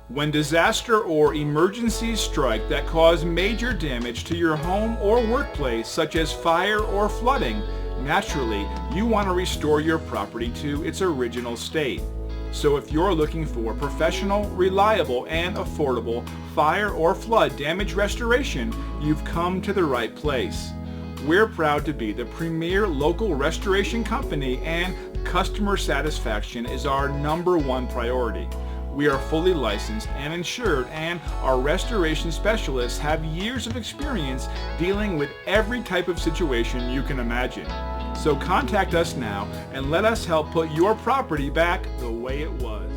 When disaster or emergencies strike that cause major damage to your home or workplace, such as fire or flooding, naturally, you want to restore your property to its original state. So if you're looking for professional, reliable, and affordable fire or flood damage restoration, you've come to the right place. We're proud to be the premier local restoration company, and customer satisfaction is our #1 priority. We are fully licensed and insured, and our restoration specialists have years of experience dealing with every type of situation you can imagine. So contact us now and let us help put your property back the way it was.